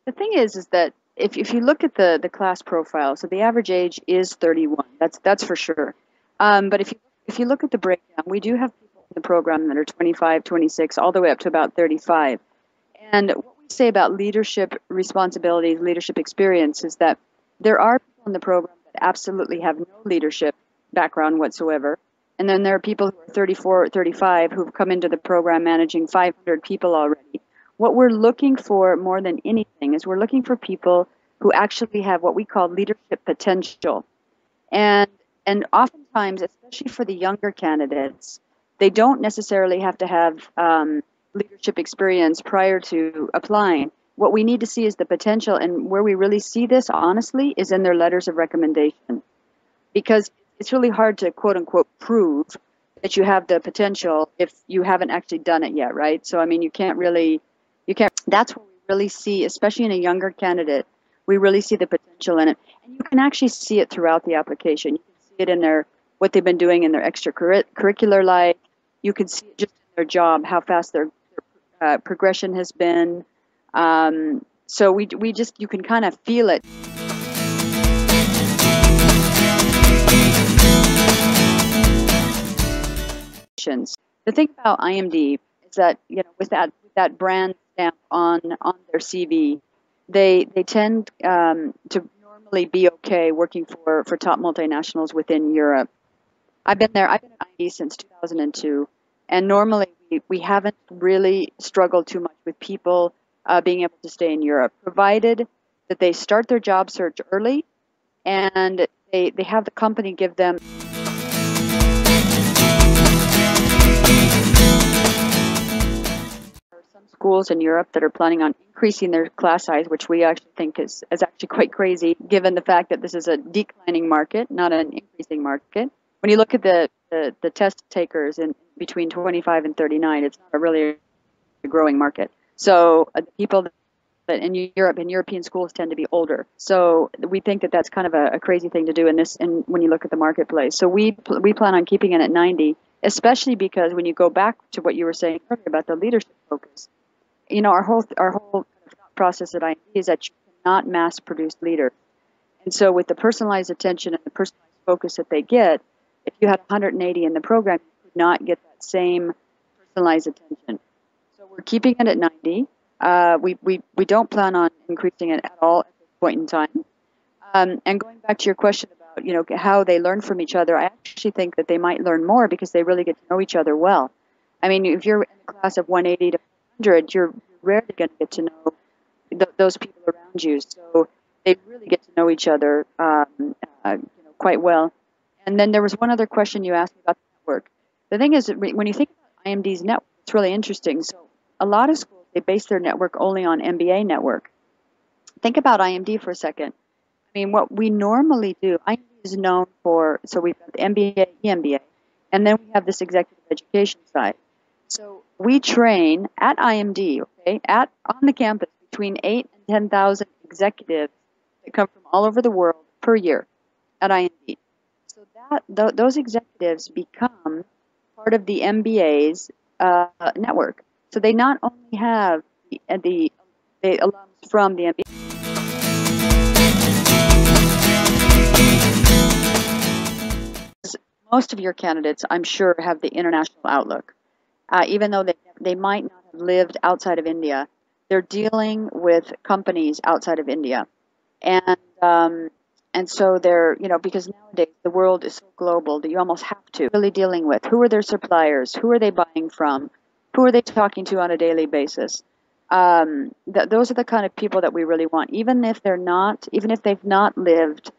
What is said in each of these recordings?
The thing is that if you look at the class profile, so the average age is 31. That's for sure. But if you look at the breakdown, we do have people in the program that are 25, 26, all the way up to about 35. And what we say about leadership responsibilities, leadership experience, is that there are people in the program that absolutely have no leadership background whatsoever. And then there are people who are 34, 35 who've come into the program managing 500 people already. What we're looking for more than anything is we're looking for people who actually have what we call leadership potential. And and oftentimes, especially for the younger candidates, they don't necessarily have to have leadership experience prior to applying. What we need to see is the potential, and where we really see this, honestly, is in their letters of recommendation, because it's really hard to quote unquote prove that you have the potential if you haven't actually done it yet, right? So I mean, you can't. That's what we really see, especially in a younger candidate. We really see the potential in it, and you can actually see it throughout the application. You can see it in their what they've been doing in their extracurricular life. You can see it just in their job, how fast their progression has been. So we just you can kind of feel it. The thing about IMD is that with that brand stamp on their CV, they tend to normally be okay working for top multinationals within Europe. I've been there. I've been at IMD since 2002, and normally we haven't really struggled too much with people being able to stay in Europe, provided that they start their job search early and they have the company give them. Schools in Europe that are planning on increasing their class size, which we actually think is actually quite crazy, given the fact that this is a declining market, not an increasing market. When you look at the test takers in between 25 and 39, it's not a really growing market. So the people that in Europe, in European schools, tend to be older. So we think that that's kind of a crazy thing to do in this. And when you look at the marketplace, so we plan on keeping it at 90, especially because when you go back to what you were saying earlier about the leadership focus. Our whole thought process at IMD is that you cannot mass produce leaders. And so with the personalized attention and the personalized focus that they get, if you had 180 in the program, you could not get that same personalized attention. So we're keeping it at 90. We don't plan on increasing it at all at this point in time. And going back to your question about how they learn from each other, I actually think that they might learn more because they really get to know each other well. I mean, if you're in a class of 180 to 100, you're rarely going to get to know those people around you. So they really get to know each other quite well. And then there was one other question you asked me about the network. The thing is, when you think about IMD's network, it's really interesting. So a lot of schools, they base their network only on MBA network. Think about IMD for a second. I mean, what we normally do, IMD is known for, so we've got the MBA, EMBA, and then we have this executive education side. So we train at IMD, okay, on the campus between 8 and 10,000 executives that come from all over the world per year at IMD. So those executives become part of the MBA's network. So they not only have the alums from the MBA. Most of your candidates, I'm sure, have the international outlook. Even though they might not have lived outside of India, they're dealing with companies outside of India. And so they're, because nowadays the world is so global that you almost have to really dealing with who are their suppliers, who are they buying from, who are they talking to on a daily basis. Those are the kind of people that we really want, even if they've not lived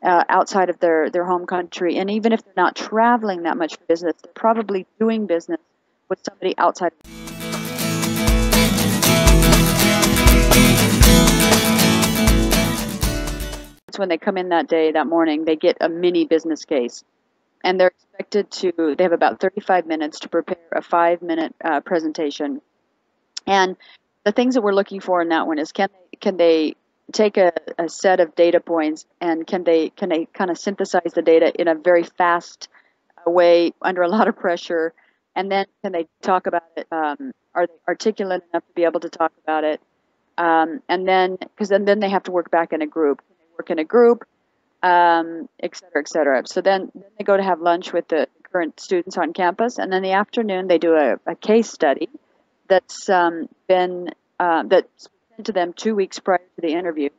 outside of their home country, and even if they're not traveling that much for business, they're probably doing business with somebody outside. It's when they come in that morning, they get a mini business case, and they're expected to. They have about 35 minutes to prepare a 5-minute presentation. And the things that we're looking for in that one is can they take a set of data points, and can they kind of synthesize the data in a very fast way under a lot of pressure, and then can they talk about it? Are they articulate enough to be able to talk about it? And then, because then they have to work back in a group. They work in a group, et cetera, et cetera. So then they go to have lunch with the current students on campus, and then the afternoon they do a case study that's that's sent to them 2 weeks prior to the interview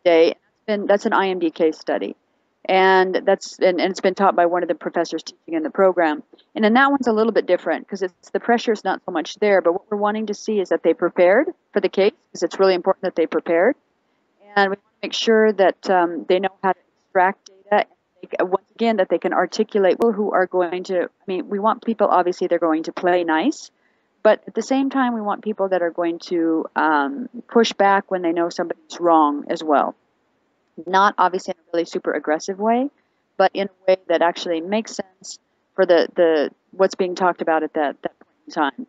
day. That's an IMD case study, and it's been taught by one of the professors teaching in the program. And then that one's a little bit different because the pressure's not so much there, but what we're wanting to see is that they prepared for the case, because it's really important that they prepared, and we want to make sure that they know how to extract data. And once again, that they can articulate people who are going to. I mean, we want people, obviously they're going to play nice, but at the same time, we want people that are going to push back when they know somebody's wrong as well. Not obviously in a really super aggressive way, but in a way that actually makes sense for the what's being talked about at that point in time.